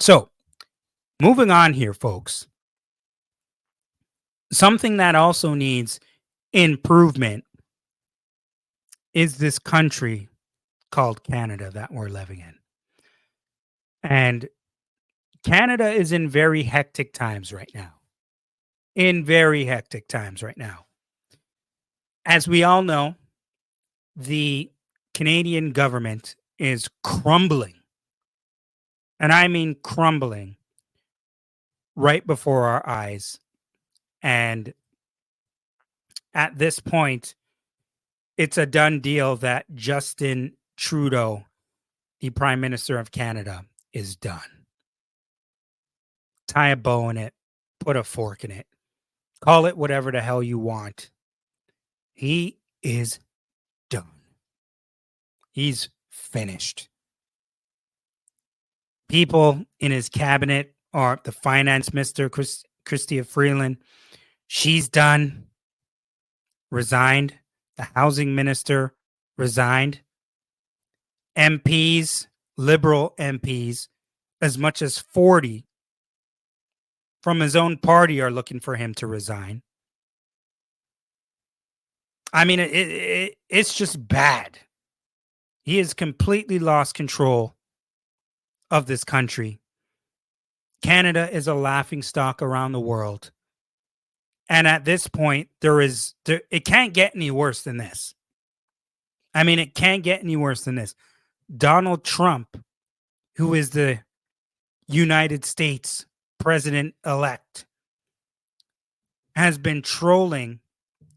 So, moving on here, folks, something that also needs improvement is this country called Canada that we're living in. And Canada is in very hectic times right now. In very hectic times right now. As we all know, the Canadian government is crumbling. And I mean crumbling right before our eyes. And at this point, it's a done deal that Justin Trudeau, the Prime Minister of Canada, is done. Tie a bow in it, put a fork in it, call it whatever the hell you want. He is done. He's finished. People in his cabinet are the finance minister, Chrystia Freeland. She's done, resigned. The housing minister resigned. MPs, liberal MPs, as much as 40 from his own party are looking for him to resign. I mean, it's just bad. He has completely lost control of this country. Canada is a laughingstock around the world. And at this point, it can't get any worse than this. I mean, it can't get any worse than this. Donald Trump, who is the United States president-elect, has been trolling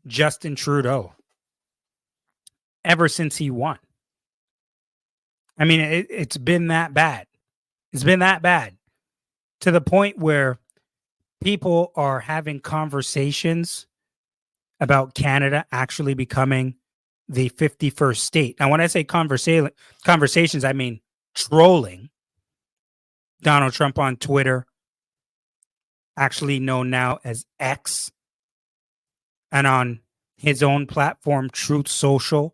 Justin Trudeau ever since he won. I mean, it's been that bad. It's been that bad to the point where people are having conversations about Canada actually becoming the 51st state. Now, when I say conversations, I mean trolling Donald Trump on Twitter, actually known now as X, and on his own platform, Truth Social.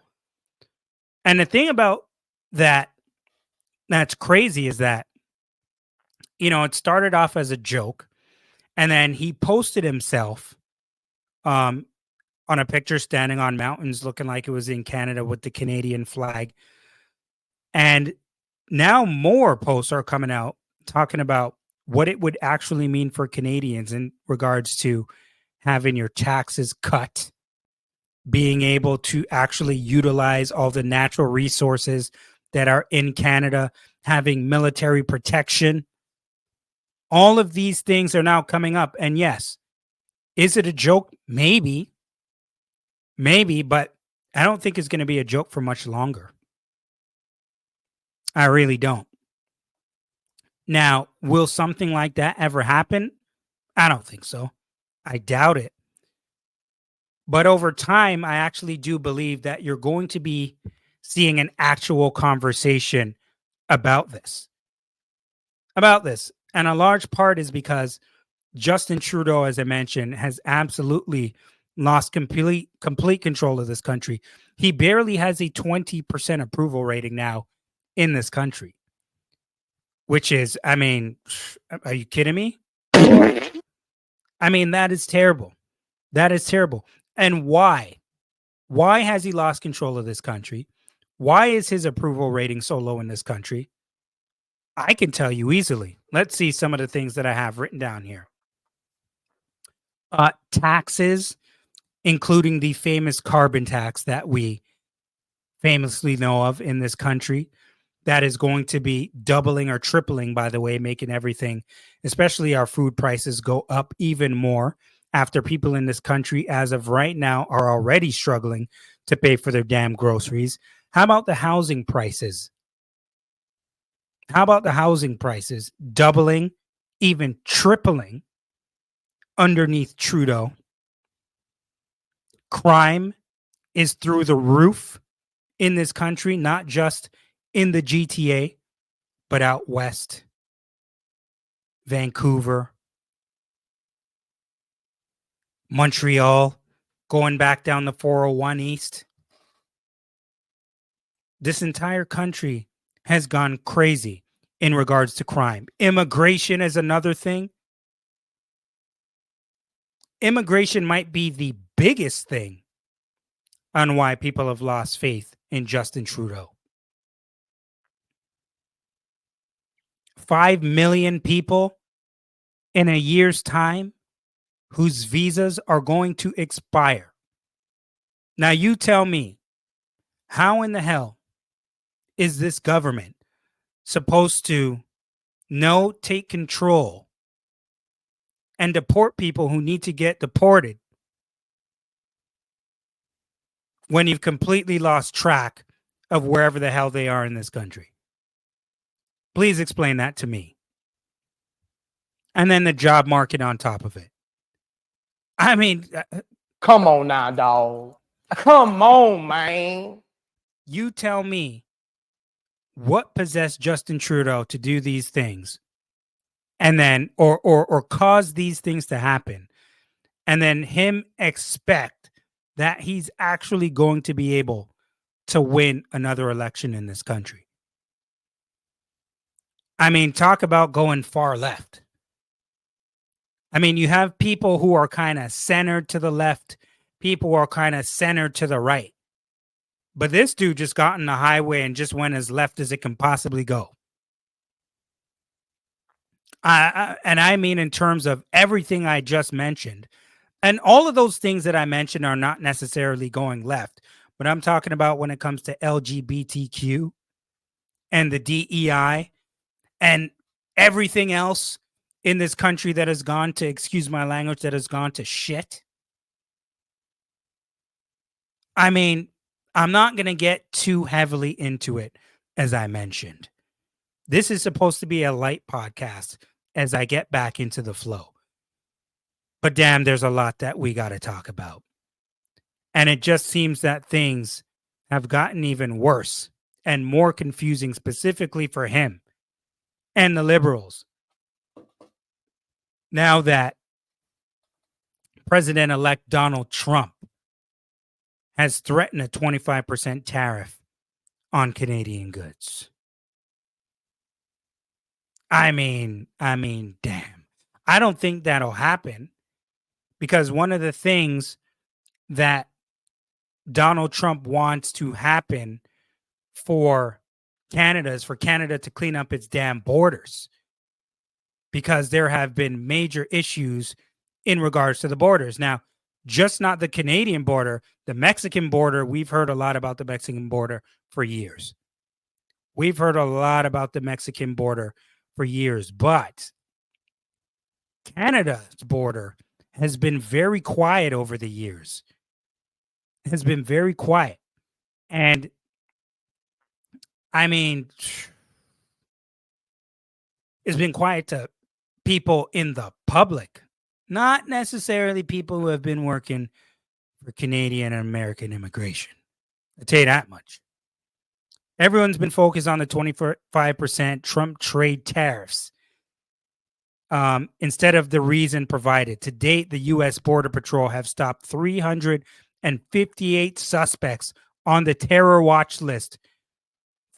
And the thing about that's crazy is that, it started off as a joke, and then he posted himself on a picture standing on mountains looking like it was in Canada with the Canadian flag. And now more posts are coming out talking about what it would actually mean for Canadians in regards to having your taxes cut, being able to actually utilize all the natural resources that are in Canada, having military protection. All of these things are now coming up. And yes, is it a joke? Maybe, but I don't think it's going to be a joke for much longer. I really don't. Now, will something like that ever happen? I don't think so. I doubt it. But over time, I actually do believe that you're going to be seeing an actual conversation about this. And a large part is because Justin Trudeau, as I mentioned, has absolutely lost complete control of this country. He barely has a 20% approval rating now in this country, which is, I mean, are you kidding me? I mean, that is terrible. That is terrible. And why? Why has he lost control of this country? Why is his approval rating so low in this country? I can tell you easily. Let's see some of the things that I have written down here. Taxes, including the famous carbon tax that we famously know of in this country, that is going to be doubling or tripling, by the way, making everything, especially our food prices, go up even more after people in this country, as of right now, are already struggling to pay for their damn groceries. How about the housing prices? Doubling, even tripling underneath Trudeau? Crime is through the roof in this country, not just in the GTA, but out west, Vancouver, Montreal, going back down the 401 East. This entire country has gone crazy in regards to crime. Immigration is another thing. Immigration might be the biggest thing on why people have lost faith in Justin Trudeau. 5 million people in a year's time whose visas are going to expire. Now, you tell me, how in the hell is this government supposed to take control and deport people who need to get deported when you've completely lost track of wherever the hell they are in this country? Please explain that to me. And then the job market on top of it. I mean, come on now, dog. Come on, man. You tell me what possessed Justin Trudeau to do these things, and then or cause these things to happen, and then him expect that he's actually going to be able to win another election in this country. I mean, talk about going far left. I mean, you have people who are kind of centered to the left, people who are kind of centered to the right. But this dude just got on the highway and just went as left as it can possibly go. And I mean in terms of everything I just mentioned. And all of those things that I mentioned are not necessarily going left. But I'm talking about when it comes to LGBTQ and the DEI and everything else in this country that has gone to, excuse my language, that has gone to shit. I mean, I'm not going to get too heavily into it, as I mentioned. This is supposed to be a light podcast as I get back into the flow. But damn, there's a lot that we got to talk about. And it just seems that things have gotten even worse and more confusing, specifically for him and the liberals. Now that President-elect Donald Trump has threatened a 25% tariff on Canadian goods. I mean, damn. I don't think that'll happen, because one of the things that Donald Trump wants to happen for Canada is for Canada to clean up its damn borders, because there have been major issues in regards to the borders. Now, just not the Canadian border, the Mexican border. We've heard a lot about the Mexican border for years. We've heard a lot about the Mexican border for years, but Canada's border has been very quiet over the years. It has been very quiet. And I mean, it's been quiet to people in the public, not necessarily people who have been working for Canadian and American immigration. I'll tell you that much. Everyone's been focused on the 25% Trump trade tariffs instead of the reason provided. To date, the U.S. Border Patrol have stopped 358 suspects on the terror watch list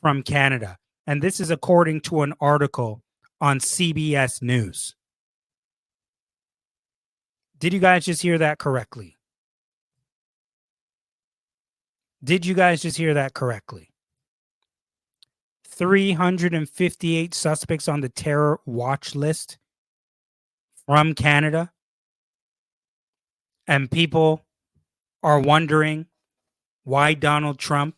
from Canada. And this is according to an article on CBS News. Did you guys just hear that correctly? Did you guys just hear that correctly? 358 suspects on the terror watch list from Canada. And people are wondering why Donald Trump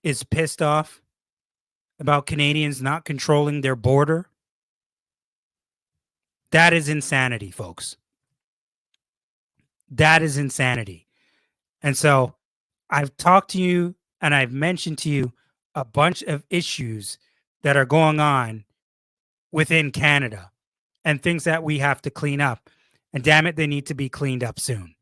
is pissed off about Canadians not controlling their border. That is insanity, folks. That is insanity. And so I've talked to you and I've mentioned to you a bunch of issues that are going on within Canada and things that we have to clean up. And damn it, they need to be cleaned up soon.